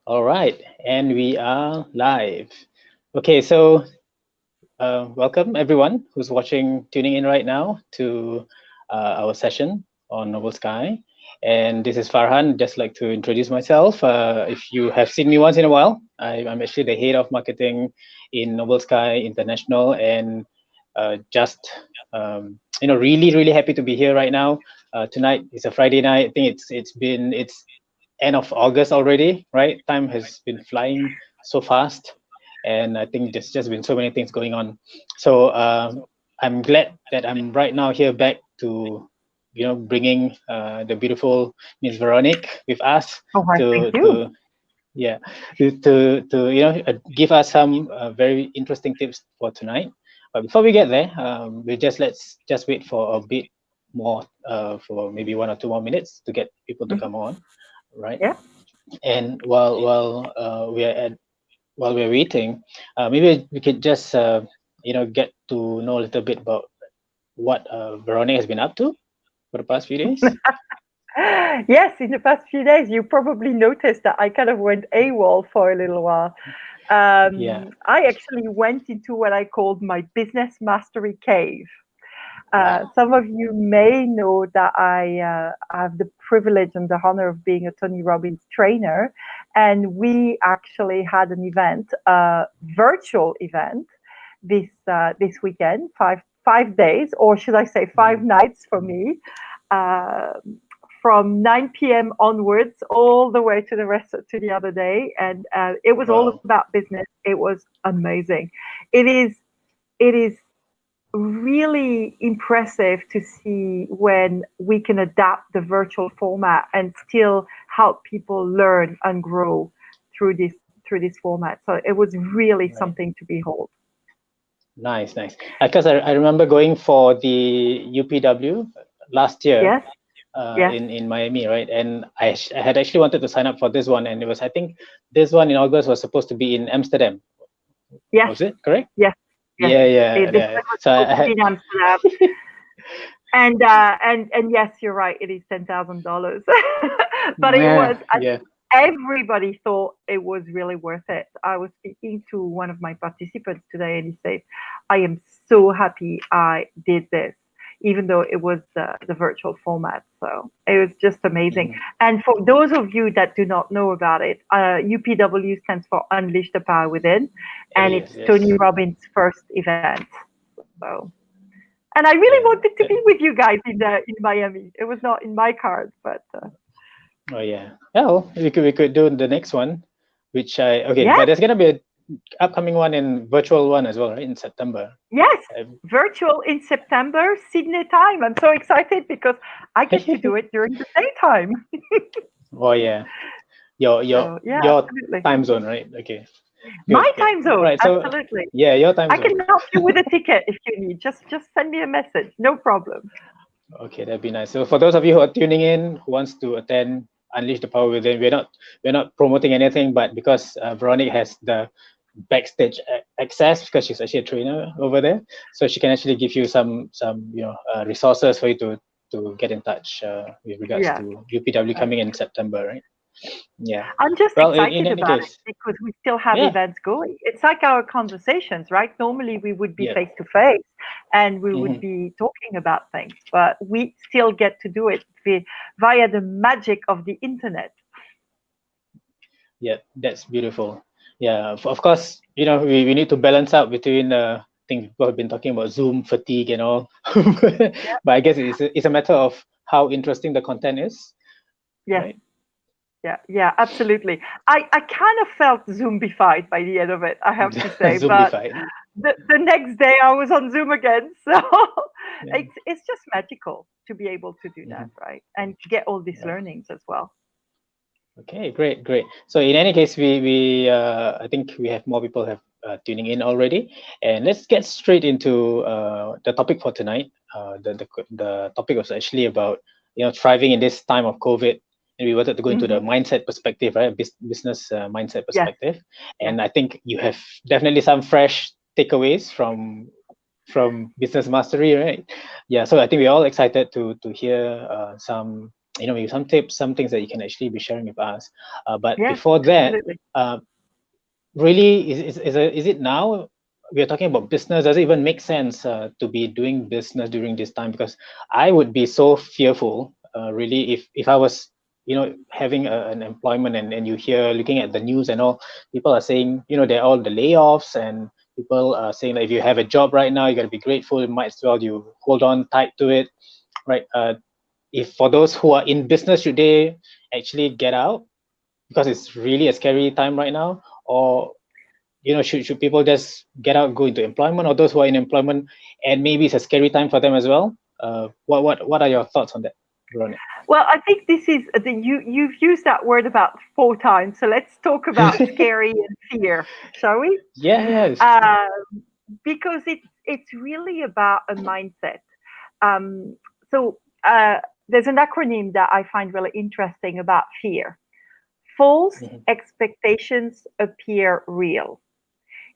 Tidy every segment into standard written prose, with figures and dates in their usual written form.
All right, and we are live. Okay, so welcome everyone who's tuning in right now to our session on Noble Sky. And this is Farhan. Just like to introduce myself. If you have seen me once in a while, I'm actually the head of marketing in Noble Sky International, and just really happy to be here right now. Tonight is a Friday night. I think it's end of August already, right? Time has been flying so fast, and I think there's just been so many things going on. So I'm glad that I'm right now here back to, bringing the beautiful Miss Veronique with us Oh, why, thank to you. yeah give us some very interesting tips for tonight. But before we get there, let's just wait for a bit more, for maybe 1 or 2 more minutes to get people to Mhm. come on, right? Yeah. And while we're waiting, maybe we could just get to know a little bit about what Veronica has been up to for the past few days. Yes, in the past few days, you probably noticed that I kind of went AWOL for a little while. Yeah. I actually went into what I called my business mastery cave. Wow. Some of you may know that I have the privilege and the honor of being a Tony Robbins trainer, and we actually had an event, a virtual event, this weekend, five days, or should I say five Mm. nights for me, uh, from 9 p.m. onwards, all the way to the other day, and it was all Wow. about business. It was amazing. It is really impressive to see when we can adapt the virtual format and still help people learn and grow through this format. So it was really Right. something to behold. Nice, nice. Because I remember going for the UPW last year, Yes, yes, in Miami, right? And I had actually wanted to sign up for this one, and it was, I think, this one in August was supposed to be in Amsterdam. yes, Was it correct? yes, yes. Yeah, yeah, This yeah. one was So supposed I to be had, in Amsterdam, and yes, you're right. It is $10,000, but it yeah, was. I yeah. think everybody thought it was really worth it. I was speaking to one of my participants today, and he said, "I am so happy I did this." Even though it was the virtual format. So it was just amazing. Mhm. And for those of you that do not know about it, UPW stands for Unleash the Power Within, It and it's is, yes. Tony Robbins' first event. So and I really Yeah. wanted to be with you guys in Miami. It was not in my cards, but Oh yeah. Yeah, well, we could do the next one, which okay, but yes, there's gonna be a upcoming one in virtual one as well, right? In September. yes, Um, virtual in September, Sydney time. I'm so excited because I get to do it during the daytime. oh yeah. Your your So yeah, your absolutely. time zone, right? Okay. My Good, good. time All zone, right. So absolutely. yeah, your time I zone. can help you with a ticket if you need. Just send me a message, no problem. Okay, that'd be nice. So for those of you who are tuning in, who wants to attend Unleash the Power Within, we're not promoting anything, but because Veronica has the backstage access, because she's actually a trainer over there, so she can actually give you some resources for you to get in touch with regards Yeah. to UPW coming in September, right? Yeah. I'm just Well, in excited any about it case, because we still have yeah, events going. It's like our conversations, right? Normally we would be yeah, face to face and we would hmm be talking about things, but we still get to do it via the magic of the internet. yeah. That's beautiful. Yeah, of course, we need to balance out between things people have been talking about Zoom fatigue and all, Yeah. but I guess it's a matter of how interesting the content is, Yes. right? Yeah. Yeah. Absolutely. I kind of felt zombified by the end of it, I have to say, but Zoomified. the next day I was on Zoom again. So Yeah. it's just magical to be able to do that, Mhm. right? And get all these Right. learnings as well. Okay, great, great. So in any case, we I think we have more people have tuning in already, and let's get straight into the topic for tonight. The topic was actually about thriving in this time of COVID, and we wanted to go into the Hmm. mindset perspective, right? Business mindset Yes. perspective, Yes. and I think you have definitely some fresh takeaways from business mastery, right? Yeah, so I think we're all excited to hear some maybe some tips, some things that you can actually be sharing with us. But Yes, before that, absolutely. really, is it now? We are talking about business. Does it even make sense to be doing business during this time? Because I would be so fearful, really, if I was, having an employment, and you hear, looking at the news and all, people are saying, they're all the layoffs, and people are saying that if you have a job right now, you got to be grateful. You might as well you hold on tight to it, right? If for those who are in business, should they actually get out because it's really a scary time right now, or should people just get out, go into employment, or those who are in employment and maybe it's a scary time for them as well? What are your thoughts on that, Veronica? Well, I think this is you've used that word about 4 times. So let's talk about scary and fear, shall we? Yeah. Because it's really about a mindset. So there's an acronym that I find really interesting about fear. False expectations appear real.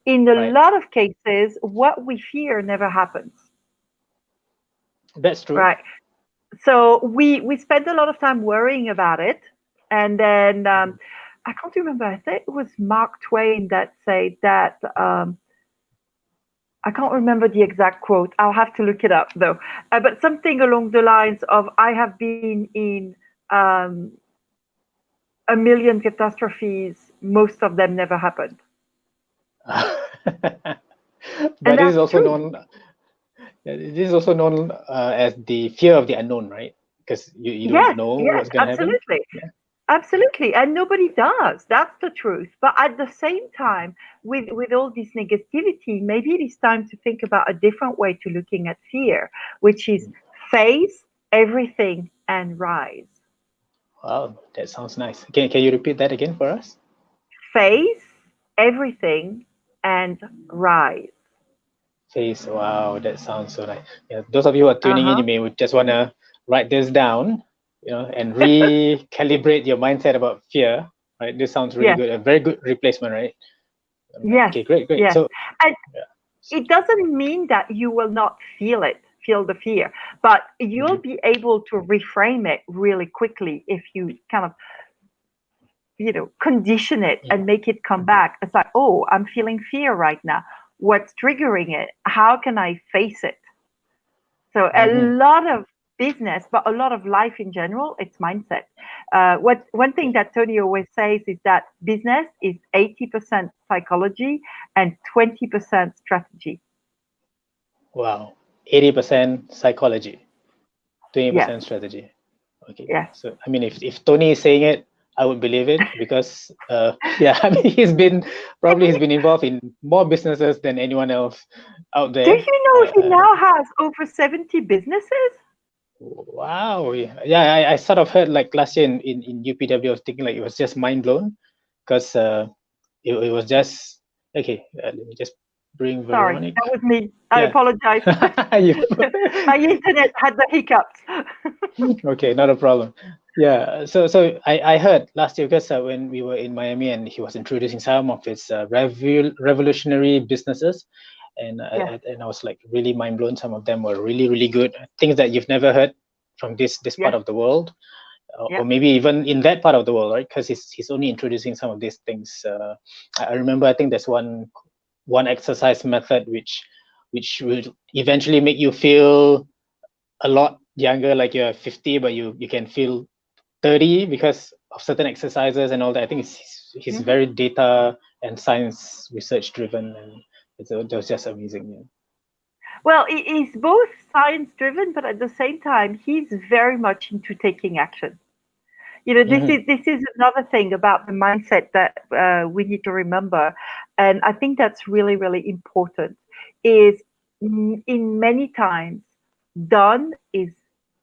In a Right. lot of cases, what we fear never happens. That's true. Right. So we spend a lot of time worrying about it, and then I can't remember. I think it was Mark Twain that said that. I can't remember the exact quote. I'll have to look it up though. But something along the lines of, "I have been in um, a million catastrophes. Most of them never happened," But and this is that's also true. known. This is also known as the fear of the unknown, right? Because you don't Yes, know yes, what's gonna happen. absolutely. Yeah. Absolutely, and nobody does. That's the truth. But at the same time, with all this negativity, maybe it is time to think about a different way to looking at fear, which is face everything and rise. Wow, that sounds nice. Can you repeat that again for us? Face everything and rise. Face. Wow, that sounds so nice. Yeah, those of you who are tuning in, Uh-huh. you may just want to write this down, and recalibrate your mindset about fear. Right. This sounds really Yes, good. A very good replacement, right? yes, Okay, great. yes. So, And yeah. it doesn't mean that you will not feel the fear, but you'll Mhm. be able to reframe it really quickly if you kind of condition it Yeah. and make it come back. It's like, oh, I'm feeling fear right now. What's triggering it? How can I face it? So a Mhm. lot of business, but a lot of life in general, it's mindset. What one thing Yeah. that Tony always says is that business is 80% psychology and 20% strategy. Wow. 80% psychology, Yes, 20% strategy. Okay. yes. So, I mean, if Tony is saying it, I would believe it because, yeah, I mean, he's been involved in more businesses than anyone else out Do there. you know he now has over 70 businesses? Wow. Yeah, I sort of heard like last year in UPW, I was thinking like it was just mind blown because it was just okay. Let me just bring Sorry, Veronica. that was me. I Yeah. apologize. You- My internet had the hiccups. okay, not a problem. Yeah. So I heard last year because when we were in Miami and he was introducing some of his revolutionary businesses, and Yes, and I was like really mind blown. Some of them were really good things that you've never heard from this part yes, of the world, yeah. or maybe even in that part of the world, right? Because he's only introducing some of these things. I remember, I think there's one exercise method which will eventually make you feel a lot younger, like you're 50, but you can feel 30 because of certain exercises and all that. I think he's Hmm. very data and science research driven, and it was just amazing. Yeah. Well, he's both science driven, but at the same time, he's very much into taking action. Mm-hmm. This is another thing about the mindset that we need to remember, and I think that's really important. Is in many times, done is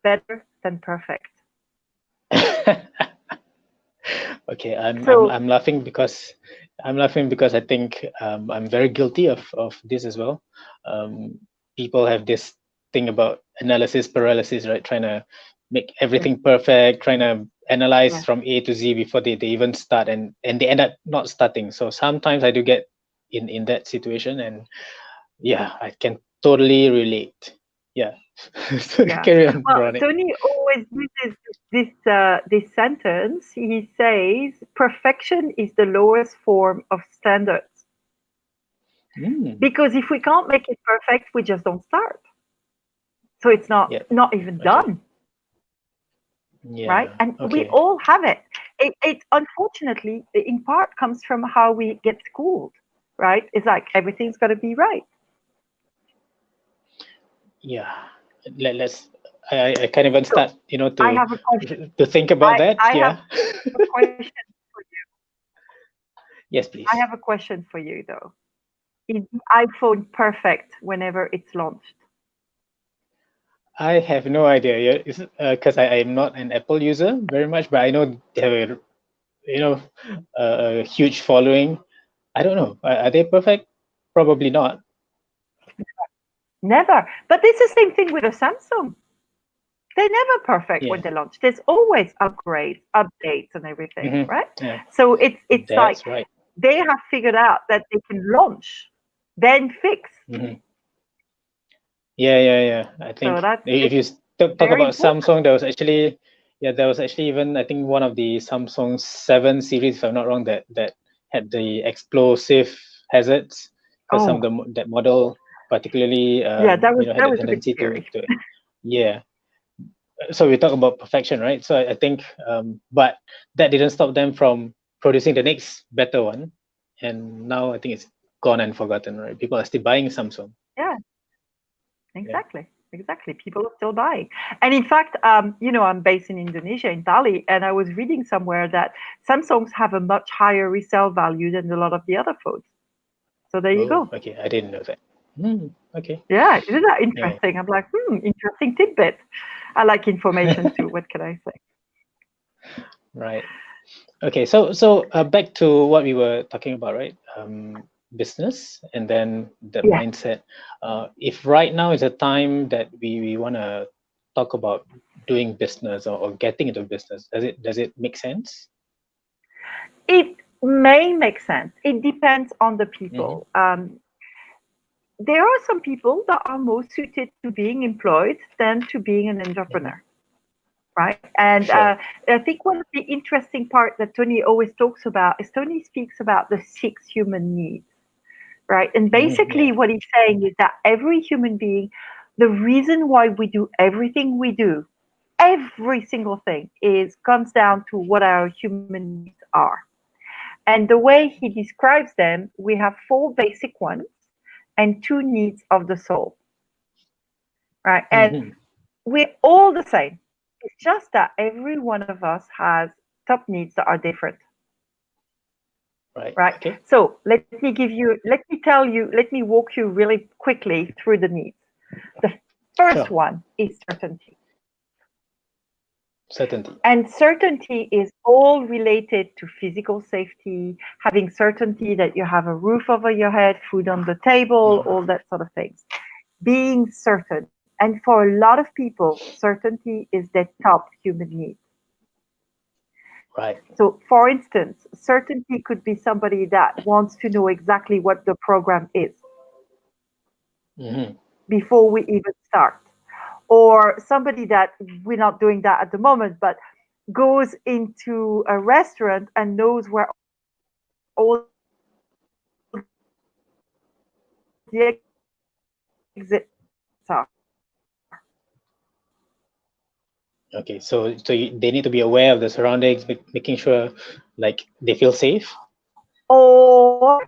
better than perfect. Okay, I'm So I'm laughing because I think I'm very guilty of this as well. People have this thing about analysis paralysis, right? Trying to make yes, everything perfect, trying to analyze yes. from A to Z before they even start, and they end up not starting. So sometimes I do get in that situation, and yeah, I can totally relate. Yeah. So Yeah. carry on, Well, Veronica. Tony always uses this sentence. He says, "Perfection is the lowest form of standards." Because if we can't make it perfect, we just don't start. So it's not even done. Yeah. Right? And Okay. we all have it. It unfortunately, in part, comes from how we get schooled. Right? It's like everything's got to be right. Yeah. Let's. I can't even start. I have a question. to think about that. I Yeah. have a question for you. Yes, please. I have a question for you, though. Is the iPhone perfect whenever it's launched? I have no idea. Yeah, because I am not an Apple user very much, but I know they have a huge following. I don't know. Are they perfect? Probably not. Never. But it's the same thing with a Samsung. They're never perfect when they launch. There's always upgrades, updates, and everything, right? Yeah. So it's That's like right. they have figured out that they can launch, then fix. Yeah. I think if you talk about Samsung, there was actually even, I think, one of the Samsung 7 series, if I'm not wrong, that had the explosive hazards, because some of that model particularly had that a was tendency a bit scary. yeah. So we talk about perfection, right? So I think, but that didn't stop them from producing the next better one, and now I think it's gone and forgotten, right? People are still buying Samsung. Yeah, exactly. Exactly. People are still buying. And in fact, I'm based in Indonesia, in Bali, and I was reading somewhere that Samsungs have a much higher resale value than a lot of the other phones. So there you go. Okay, I didn't know that. Okay. Yeah, isn't that interesting? Yeah. I'm like, interesting tidbit. I like information too. What can I say? Right. Okay. So back to what we were talking about, right? Business, and then the mindset. If right now is a time that we want to talk about doing business or getting into business, does it make sense? It may make sense. It depends on the people. There are some people that are more suited to being employed than to being an entrepreneur. Right. And I think one of the interesting part that Tony always talks about is Tony speaks about the 6 human needs. Right. And basically what he's saying is that every human being, the reason why we do everything we do, every single thing, comes down to what our human needs are. And the way he describes them, we have 4 basic ones and 2 needs of the soul. Right. And we're all the same. It's just that every one of us has top needs that are different. Right. Okay. So let me walk you really quickly through the needs. The first one is certainty. Certainty. And certainty is all related to physical safety, having certainty that you have a roof over your head, food on the table, all that sort of things. Being certain. And for a lot of people, certainty is their top human need. Right. So, for instance, certainty could be somebody that wants to know exactly what the program is before we even start. Or somebody that, we're not doing that at the moment, but goes into a restaurant and knows where all the exits are. Okay, so they need to be aware of the surroundings, making sure like they feel safe. Or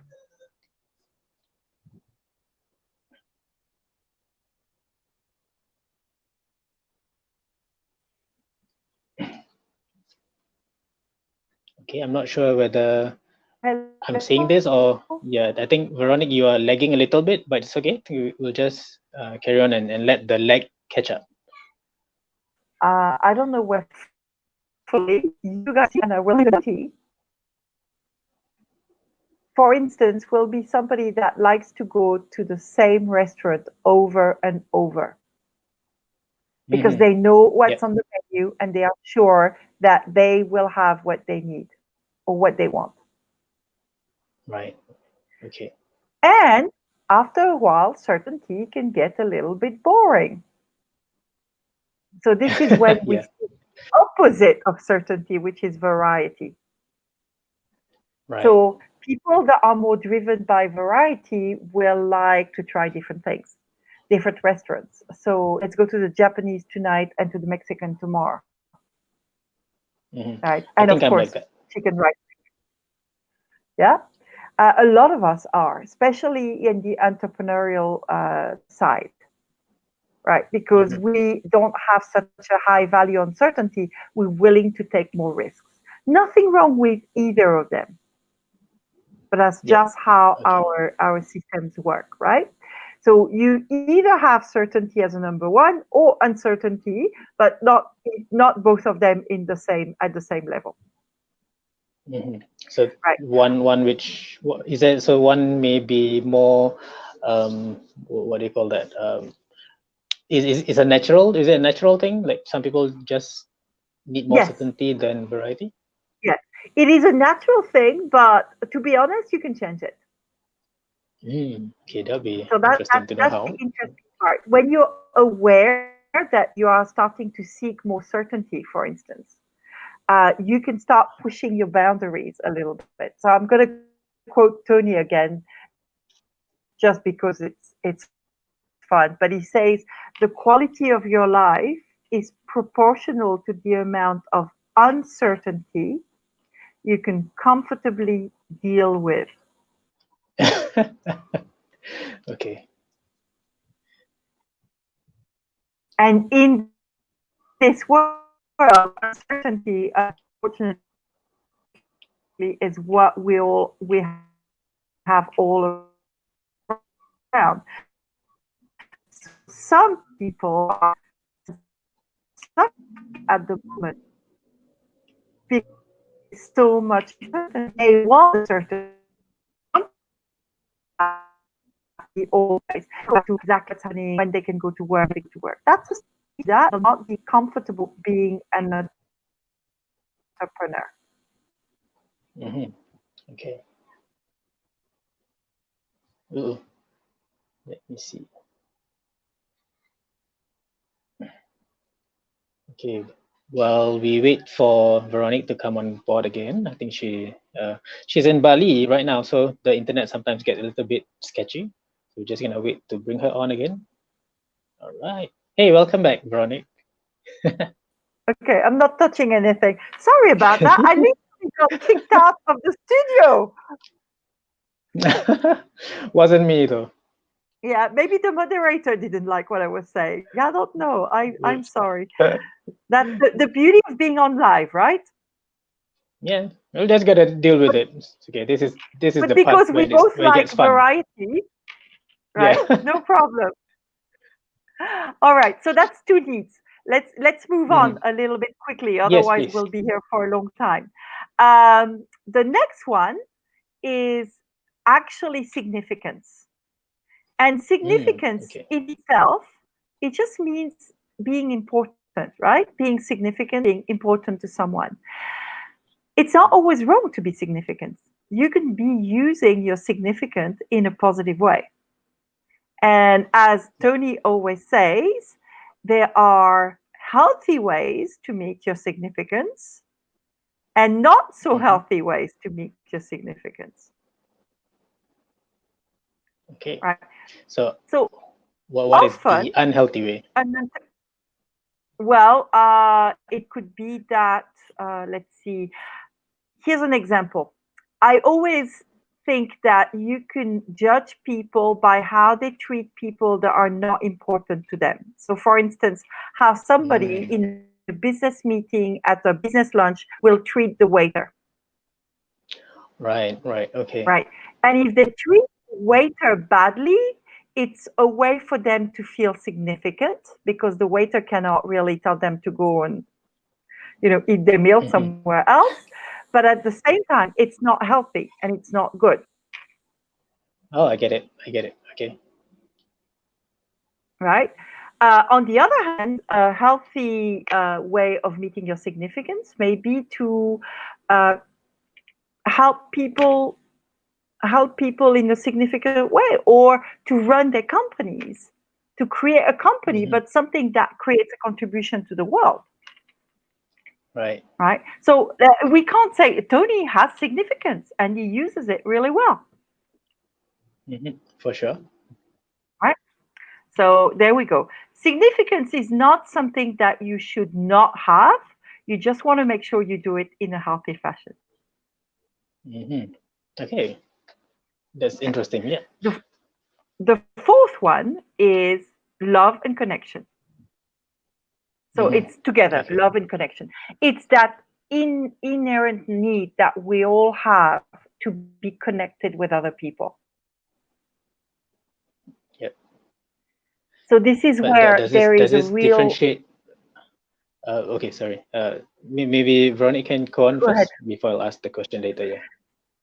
okay, I'm not sure whether I'm saying this or I think Veronica, you are lagging a little bit, but it's okay. We'll just carry on and let the lag catch up. I don't know where fully you guys and I will see. For instance, will be somebody that likes to go to the same restaurant over and over because they know what's on the menu and they are sure that they will have what they need or what they want. Right. Okay. And after a while, certainty can get a little bit boring. So this is when we Yeah. see the opposite of certainty, which is variety. Right. So people that are more driven by variety will like to try different things, different restaurants. So let's go to the Japanese tonight and to the Mexican tomorrow. Hmm. Right? I And think of I'm like course, that. chicken rice. Yeah. A lot of us are, especially in the entrepreneurial side, right? Because Hmm. we don't have such a high value on certainty, we're willing to take more risks. Nothing wrong with either of them, but that's Yep. just how Okay. our systems work, right? So you either have certainty as a number one or uncertainty, but not both of them in the same at the same level, Hmm. So right? one which is it? So one may be more, what do you call that? Is a natural? Is it a natural thing? Like some people just need more Yes, certainty than variety. yes. It is a natural thing, but to be honest, you can change it. Okay, that'll be So interesting to know that's the how. interesting part. When you're aware that you are starting to seek more certainty, for instance, you can start pushing your boundaries a little bit. So I'm going to quote Tony again, just because it's fun. But he says the quality of your life is proportional to the amount of uncertainty you can comfortably deal with. Okay. And in this world, uncertainty, unfortunately, is what we have all around. So some people are stuck at the moment because there's so much uncertainty. They want the certainty, they want to be happy always, to exactly what's happening, when they can go to work, when they can go to work. That's a that will not be comfortable being an entrepreneur. Hmm. Okay. Ooh, let me see. Okay. While we wait for Veronique to come on board again, I think she's in Bali right now, so the internet sometimes gets a little bit sketchy. So we're just gonna wait to bring her on again. All right. Hey, welcome back, Veronique. Okay, I'm not touching anything. Sorry about that. I literally got kicked out of the studio. Wasn't me though. Yeah, maybe the moderator didn't like what I was saying. I don't know. I'm sorry. That's the beauty of being on live, right? Yeah, we'll just gotta deal with it. It's okay. This is But the part because we when it's both where it like gets fun. variety, Yeah. right? No problem. All right, so that's two needs. Let's move Hmm. on a little bit quickly, Yes, otherwise please. we'll be here for a long time. The next one is actually significance. And significance Okay. in itself, it just means being important, right? Being significant, being important to someone. It's not always wrong to be significant. You can be using your significant in a positive way. And as Tony always says, there are healthy ways to meet your significance and not so Hmm. healthy ways to meet your significance. Okay. Right? So, So what is often, the unhealthy way? and then, well, it could be that, let's see, here's an example. I always think that you can judge people by how they treat people that are not important to them. So, for instance, how somebody Mm, in a business meeting at a business lunch will treat the waiter, right. Right. Okay. right? And if they treat the waiter badly, it's a way for them to feel significant because the waiter cannot really tell them to go and eat their meal Hmm. somewhere else. But at the same time, it's not healthy and it's not good, Oh, I get it. I get it. Okay. right? On the other hand, a healthy way of meeting your significance may be to uh, help people help people in a significant way, or to run their companies, to create a company, but something that creates a contribution to the world. Right. Right. So we can't say Tony has significance and he uses it really well. For sure. Right. So there we go. Significance is not something that you should not have. You just want to make sure you do it in a healthy fashion. Okay. That's interesting. Yeah. The fourth one is love and connection. So it's together, love and connection. It's that inherent need that we all have to be connected with other people. Yep. So this is where there is a real differentiate. Okay, sorry. Maybe Veronica can go on first before I'll ask the question later. Yeah.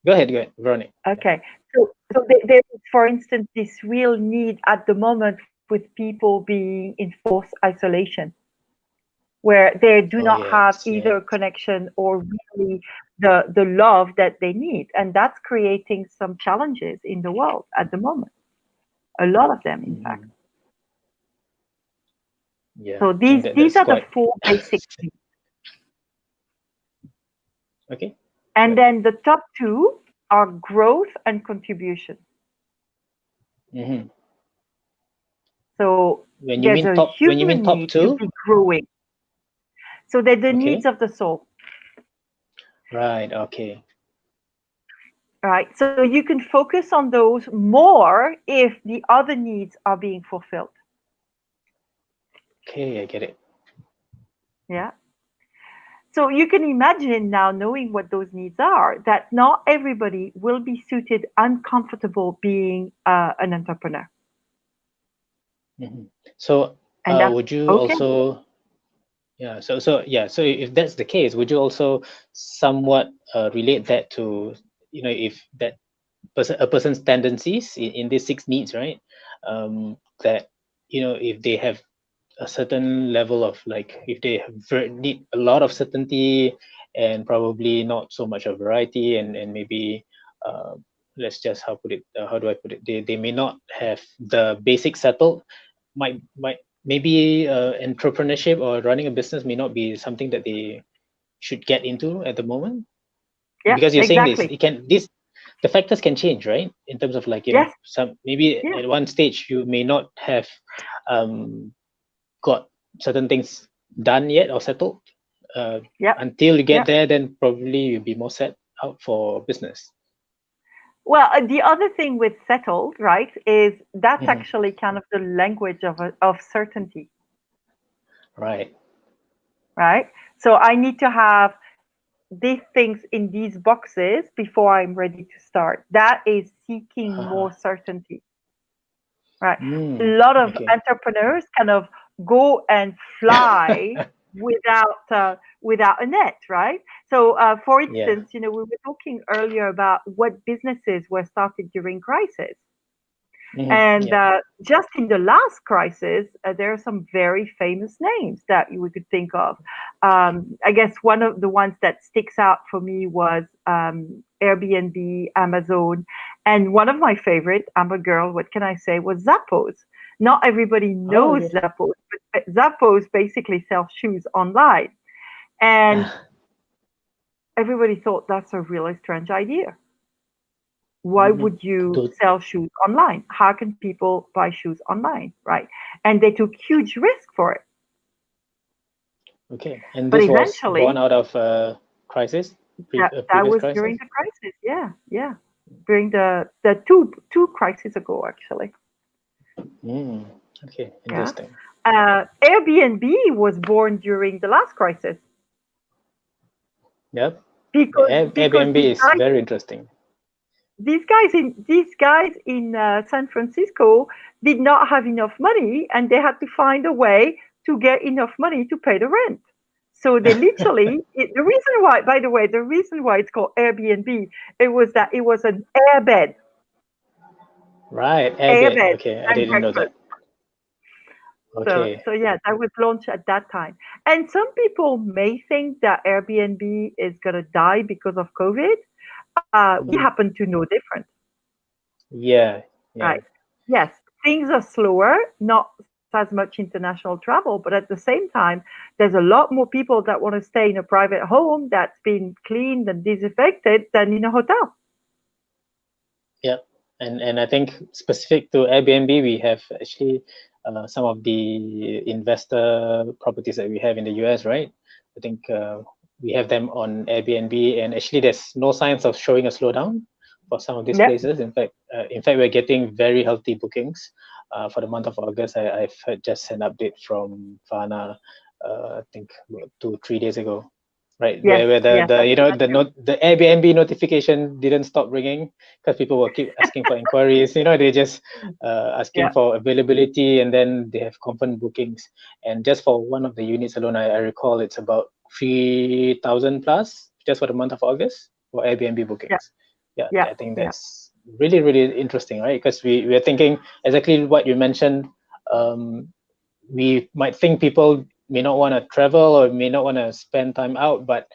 Go ahead, Veronica. Okay. So there is, for instance, this real need at the moment with people being in forced isolation, where they do not have either connection or really the love that they need. And that's creating some challenges in the world at the moment. A lot of them, in fact. Yeah. So these are the four basic needs. Okay. And then the top two are growth and contribution. So when you mean top two, to be growing. So they're the needs of the soul. Right. Okay. Right. So you can focus on those more if the other needs are being fulfilled. Okay, I get it. Yeah. So you can imagine now, knowing what those needs are, that not everybody will be suited and comfortable being an entrepreneur. So would you also, so if that's the case, would you also somewhat relate that to, if that a person's tendencies in these 6 needs, right? That, if they have a certain level of, like, if they need a lot of certainty and probably not so much of variety, and maybe let's just how do I put it, they may not have the basics settled, maybe entrepreneurship or running a business may not be something that they should get into at the moment. Because you're saying the factors can change, right? In terms of, like, some maybe at one stage you may not have got certain things done yet or settled. Until you get there, then probably you'll be more set out for business. Well, the other thing with settled, right, is that's actually kind of the language of certainty. Right. Right. So I need to have these things in these boxes before I'm ready to start. That is seeking more certainty. Right. A lot of entrepreneurs kind of go and fly without a net, right? So, for instance, we were talking earlier about what businesses were started during crisis. And just in the last crisis, there are some very famous names that we could think of. I guess one of the ones that sticks out for me was Airbnb, Amazon, and one of my favorite, I'm a girl, what can I say, was Zappos. Not everybody knows Zappos, but Zappos basically sells shoes online. And everybody thought that's a really strange idea. Why would you sell shoes online? How can people buy shoes online, right? And they took huge risk for it. Okay, and this was born out of crisis? That was crisis? During the crisis, yeah. During the two crises ago, actually. Okay, interesting. Airbnb was born during the last crisis. Yep. Because Airbnb is very interesting. These guys in San Francisco did not have enough money, and they had to find a way to get enough money to pay the rent. So they literally, the reason why it's called Airbnb, it was an airbed. Right, airbed. Okay, I didn't know that. Okay. So yeah, that was launched at that time. And some people may think that Airbnb is going to die because of COVID. We happen to know different. Yeah. Right. Yes, things are slower, not as much international travel, but at the same time, there's a lot more people that want to stay in a private home that's been cleaned and disinfected than in a hotel. Yeah, and I think specific to Airbnb, we have actually some of the investor properties that we have in the US, right? I think we have them on Airbnb, and actually there's no signs of showing a slowdown for some of these Yep. places. In fact, we're getting very healthy bookings for the month of August. I've heard just an update from Fana, I think 2-3 days ago, right? Yes, Where the yes, the Airbnb notification didn't stop ringing because people will keep asking for inquiries. They just asking Yeah. for availability, and then they have confirmed bookings. And just for one of the units alone, I recall it's about 3,000 plus just for the month of August for Airbnb bookings. Yeah, Yeah, I think yeah. that's really, really interesting, right? Because we're thinking exactly what you mentioned. We might think people may not want to travel or may not want to spend time out, but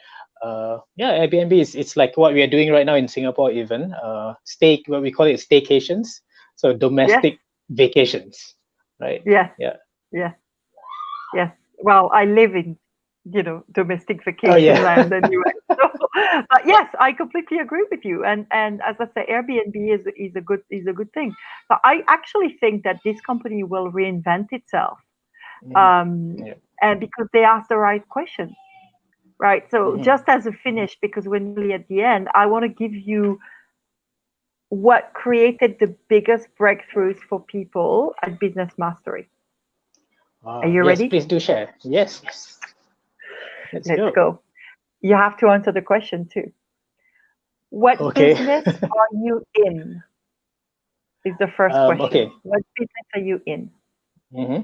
Airbnb it's like what we are doing right now in Singapore, even what we call it staycations, so domestic vacations, right? Yes, Yeah. yes, yes. Well, I live in, domestic vacation Oh yeah. land anyway. So, but yes, I completely agree with you. And as I say, Airbnb is a good thing. But I actually think that this company will reinvent itself, Yeah. and because they ask the right questions, right? So Mhm. just as a finish, because we're nearly at the end, I want to give you what created the biggest breakthroughs for people at Business Mastery. Are you Yes, ready? please do share. Yes. Let's go. You have to answer the question too. What Okay. business are you in? Is the first question. Okay. What business are you in? Mm-hmm.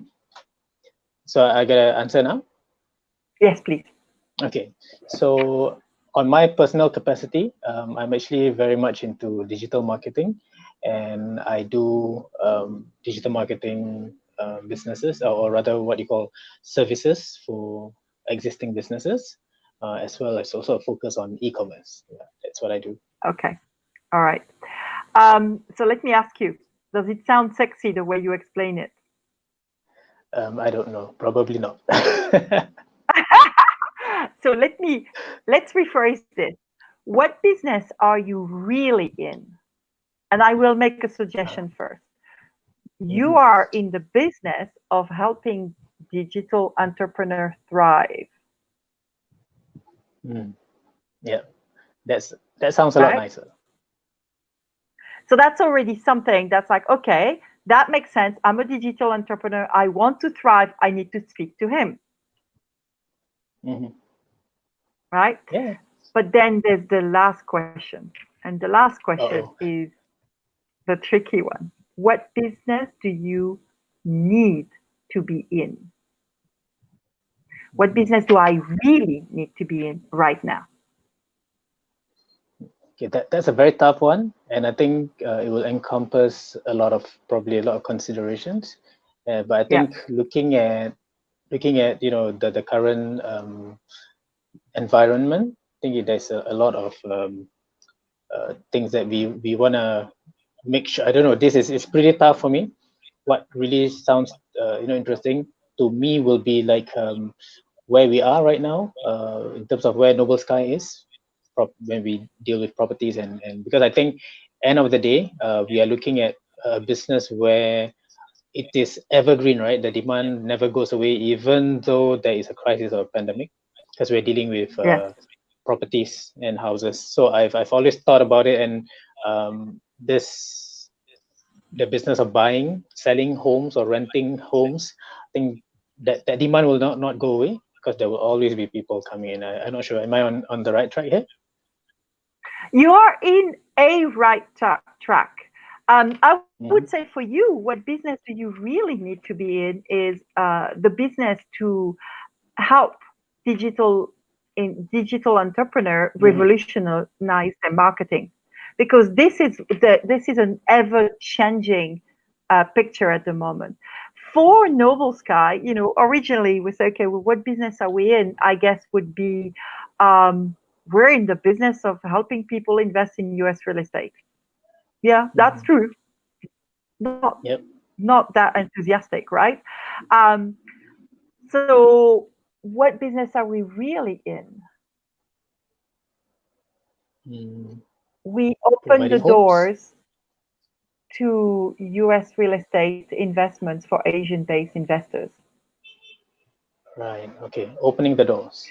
So I gotta answer now? Yes, please. Okay. So on my personal capacity, I'm actually very much into digital marketing, and I do digital marketing businesses, or rather what you call services for existing businesses, as well as also a focus on e-commerce. Yeah, that's what I do. Okay. All right. So let me ask you, does it sound sexy the way you explain it? I don't know. Probably not. So let's rephrase this. What business are you really in? And I will make a suggestion first. You are in the business of helping digital entrepreneurs thrive. Yeah, that sounds a lot Right? nicer. So that's already something that's like, okay, that makes sense. I'm a digital entrepreneur. I want to thrive. I need to speak to him. Right? Yeah. But then there's the last question. And the last question is the tricky one. What business do you need to be in? What business do I really need to be in right now? Okay, that's a very tough one, and I think it will encompass probably a lot of considerations. But I think looking at the current environment, I think there's a lot of things that we want to make sure. I don't know. It's pretty tough for me. What really sounds interesting to me will be like where we are right now in terms of where Noble Sky is when we deal with properties, and because I think end of the day we are looking at a business where it is evergreen, right? The demand never goes away, even though there is a crisis or a pandemic, because we're dealing with properties and houses. So I've always thought about it, and the business of buying, selling homes or renting homes, I think that demand will not go away, because there will always be people coming in. I'm not sure. Am I on the right track here? You are in a right track. I would say for you, what business do you really need to be in is the business to help digital entrepreneur revolutionize their marketing, because this is an ever changing picture at the moment. For Noble Sky, originally we said, okay, well, what business are we in? I guess would be we're in the business of helping people invest in US real estate. Yeah, that's true. not that enthusiastic, right? So what business are we really in? We open the Providing homes. doors to US real estate investments for Asian-based investors. Right. Okay. Opening the doors.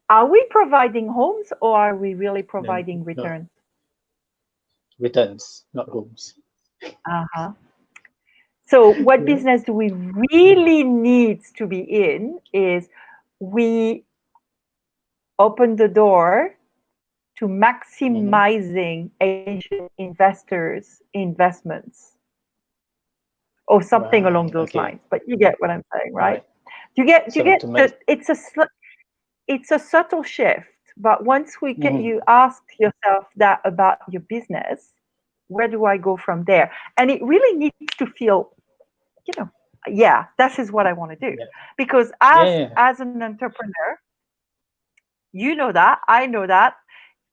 Are we providing homes or are we really Then, providing no, returns? returns, not homes. Uh-huh. So what Yeah. business do we really need to be in is we open the door to maximizing Asian investors' investments or something along Right. those Okay. lines. But you get what I'm saying, right? Right. Do you So get to make. that it's a subtle shift, but once we get Mhm. you ask yourself that about your business, where do I go from there? And it really needs to feel, you know, yeah, this is what I want to do. Yeah. Because Yeah. as an entrepreneur, you know that, I know that.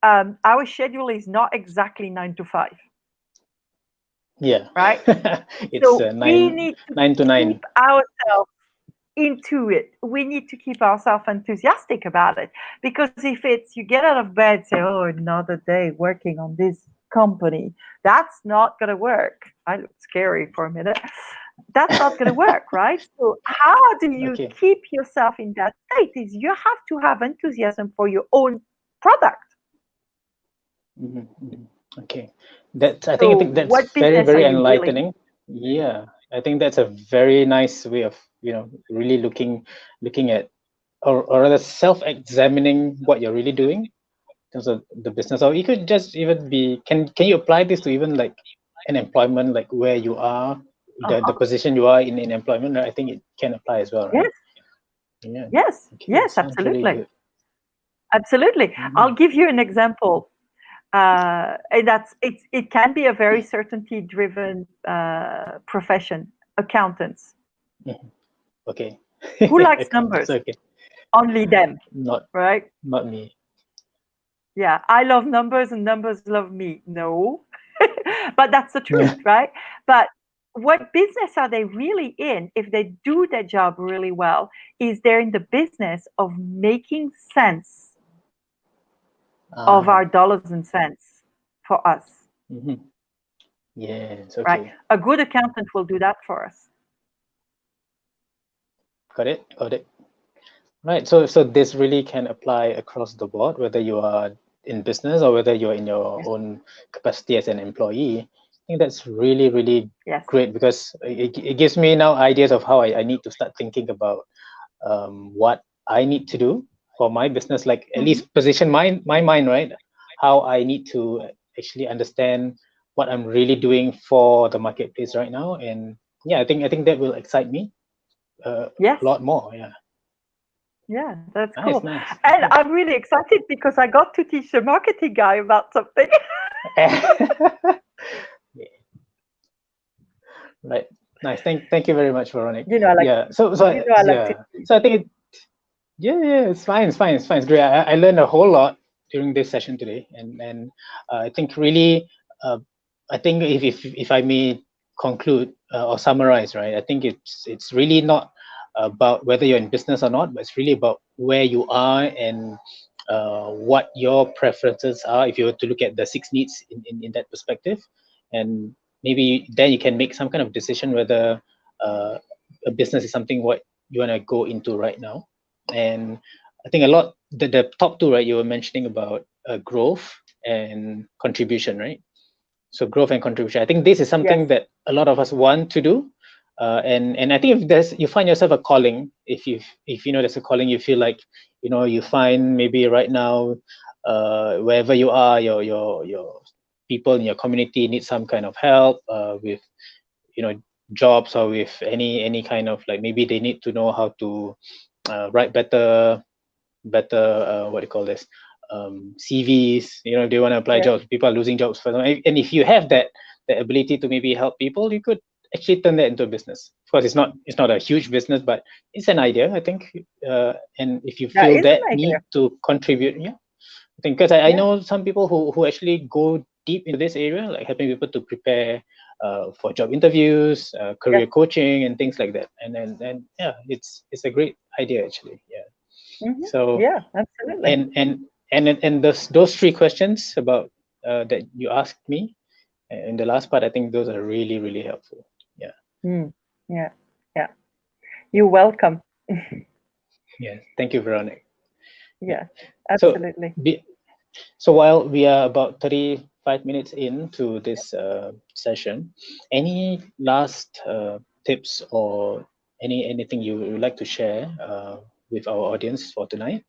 Our schedule is not exactly 9 to 5, Yeah. right? It's So we nine need to nine to nine. keep ourselves into it. We need to keep ourselves enthusiastic about it. Because if it's you get out of bed, say, oh, another day working on this company, that's not going to work. I look scary for a minute. That's not going to work, right? So how do you Okay. keep yourself in that state is you have to have enthusiasm for your own product. Okay. That I So think that's what very, business are very you really in? enlightening. Yeah. I think that's a very nice way of, really looking at, or rather self-examining what you're really doing in terms of the business. Or you could just even be, can you apply this to even like an employment, like where you are, the Uh-huh. position you are in employment? I think it can apply as well, right? Yes, Yeah. Okay. yes, Sounds really absolutely. good. Absolutely. I'll Mhm. give you an example. And it can be a very certainty driven profession, accountants. Mhm. Okay. Who likes Accountants. numbers? Okay. Only them, Not right? not me. Yeah, I love numbers and numbers love me. No, but that's the truth, Yeah. right? But what business are they really in if they do their job really well? Is they're in the business of making sense of Uh-huh. our dollars and cents for us, Mm-hmm. Yes. right? Okay. A good accountant will do that for us. Got it. Got it. Right. So this really can apply across the board, whether you are in business or whether you're in your Yes. own capacity as an employee. I think that's really, really Yes. great because it gives me now ideas of how I need to start thinking about what I need to do for my business, like at Mhm. least position my mind, right? How I need to actually understand what I'm really doing for the marketplace right now. And yeah, I think that will excite me Yes. a lot more. Yeah. Yeah, that's Nice, cool. nice. And Okay. I'm really excited because I got to teach the marketing guy about something. Right. Nice. Thank you very much, Veronica. You know, I like Yeah. I like to Yeah. teach. So I think yeah, it's fine. It's fine. It's fine. It's great. I learned a whole lot during this session today, and I think really, I think if I may conclude or summarize, right? I think it's really not about whether you're in business or not, but it's really about where you are and what your preferences are. If you were to look at the 6 needs in that perspective, and maybe then you can make some kind of decision whether a business is something what you want to go into right now. And I think a lot the top two, right, you were mentioning about growth and contribution, right? So growth and contribution, I think this is Yes. something that a lot of us want to do. And I think if there's you find yourself a calling, if you know there's a calling, you feel like you find maybe right now wherever you are, your people in your community need some kind of help with jobs, or with any kind of, like, maybe they need to know how to write better what do you call this, CVs. They want to apply Yes. jobs, people are losing jobs for them, and if you have that ability to maybe help people, you could actually turn that into a business. Of course, it's not a huge business, but it's an idea, I think. And if you That feel is that an idea. need to contribute, yeah, I think, because I Yeah. know some people who actually go deep into this area, like helping people to prepare for job interviews, career coaching, and things like that. And yeah, it's a great idea actually. Yeah. So Yeah, absolutely. and those three questions about that you asked me in the last part, I think those are really helpful. Yeah. Yeah, yeah. You're welcome. Yeah. Thank you, Veronica. Yeah. Yeah, So absolutely. so while we are about 35 minutes into this session, any last tips or anything you would like to share with our audience for tonight?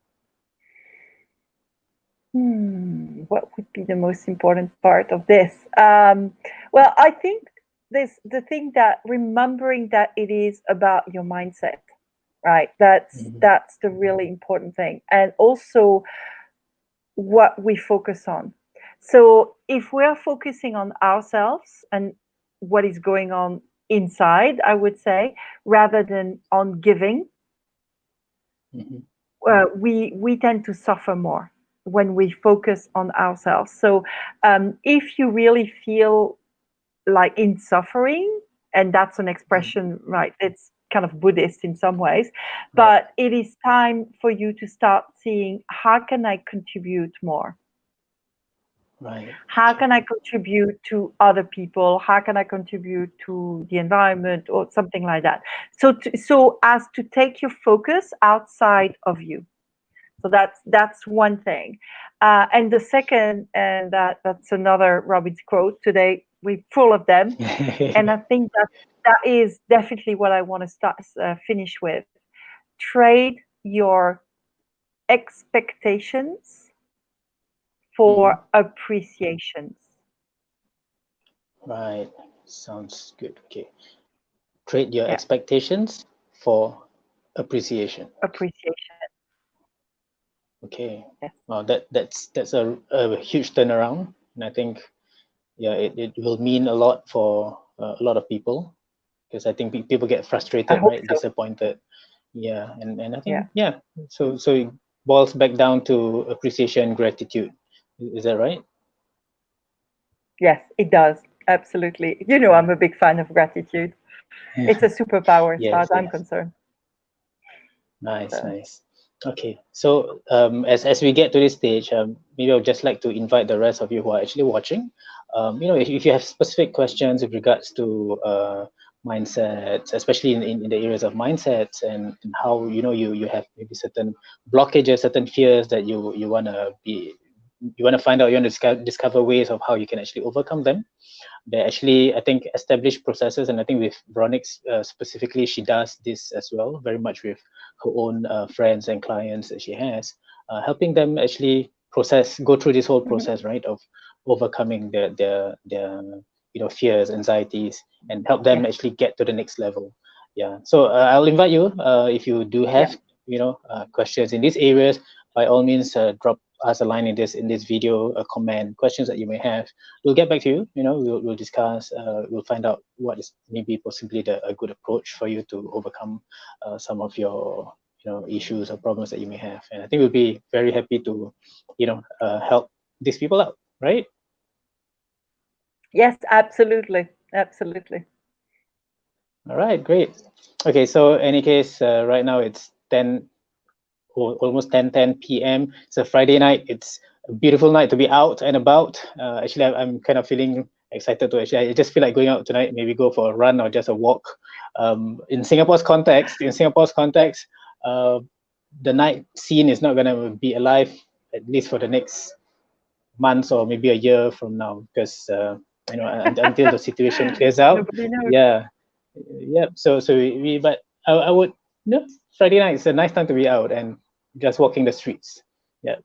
What would be the most important part of this? Well, I think the thing that remembering that it is about your mindset, right? That's the really important thing, and also what we focus on. So if we are focusing on ourselves and what is going on inside, I would say, rather than on giving, Mm-hmm. we tend to suffer more when we focus on ourselves. So if you really feel like in suffering, and that's an expression, right? It's kind of Buddhist in some ways, Right. but it is time for you to start seeing how can I contribute more? Right. How can I contribute to other people? How can I contribute to the environment or something like that? So as to take your focus outside of you. So that's one thing. And the second, and that's another Robbins quote. Today we're full of them, and I think that is definitely what I want to finish with. Trade your expectations Mhm. for appreciations. Right. Sounds good. Okay. Trade your Yeah, expectations for appreciation. appreciation. Okay. Yes, Well, that's a huge turnaround, and I think yeah, it will mean a lot for a lot of people because I think people get I frustrated, hope right? so. Disappointed. Yeah, and I Yeah. think yeah. So it boils back down to appreciation, gratitude. Is that right? Yes, it does. Absolutely. You know, Yeah. I'm a big fan of gratitude. It's a superpower as far Yes. as I'm Yes. concerned. Nice, So, nice. Okay, so as we get to this stage, maybe I would just like to invite the rest of you who are actually watching. If you have specific questions with regards to mindsets, especially in the areas of mindsets and how you have maybe certain blockages, certain fears that you want to find out, you want to discover ways of how you can actually overcome them. They're actually, I think, established processes, and I think with Veronica specifically, she does this as well, very much with her own friends and clients that she has, helping them actually go through this whole mhm. process, right, of overcoming their fears, anxieties, and help them Yeah, actually get to the next level. Yeah. So I'll invite you if you do yeah. have questions in these areas, by all means, drop us a line in this video, a comment, questions that you may have. We'll get back to you. We'll discuss. We'll find out what is maybe possibly a good approach for you to overcome some of your issues or problems that you may have. And I think we'll be very happy to help these people out. Right. Yes, absolutely. Absolutely. All right. Great. Okay. So, any case, right now it's 10 almost 10 p.m. It's a Friday night. It's a beautiful night to be out and about. Actually, I'm kind of feeling excited to I just feel like going out tonight, maybe go for a run or just a walk. In Singapore's context, uh, the night scene is not going to be alive, at least for the next months or maybe a year from now, because until the situation clears out. Nobody knows. Yeah, yeah. So but I would Friday night is a nice time to be out and just walking the streets. Yeah,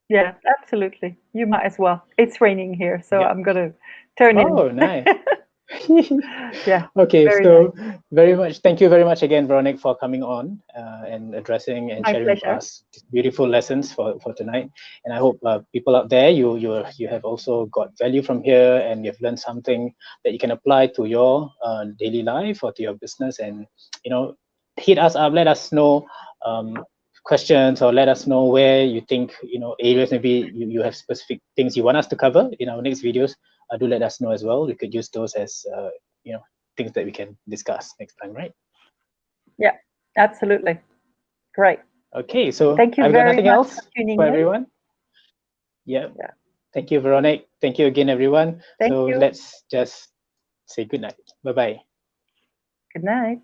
Yeah, absolutely. You might as well. It's raining here, so yeah. I'm gonna turn in. Oh, nice. Yeah, Okay, very nice. so thank you very much again, Veronica, for coming on and addressing and My sharing with pleasure. us these beautiful lessons for tonight. And I hope people out there, you have also got value from here, and you've learned something that you can apply to your daily life or to your business. And hit us up, let us know questions, or let us know where you think, areas maybe you have specific things you want us to cover in our next videos. Do let us know as well. We could use those as things that we can discuss next time, right? Yeah, absolutely. Great. Okay, so thank you I've got very nothing much else for tuning for in. everyone. Yeah. Thank you, Veronique. Thank you again, everyone. Thank so you. let's just say good night. Bye-bye. Good night.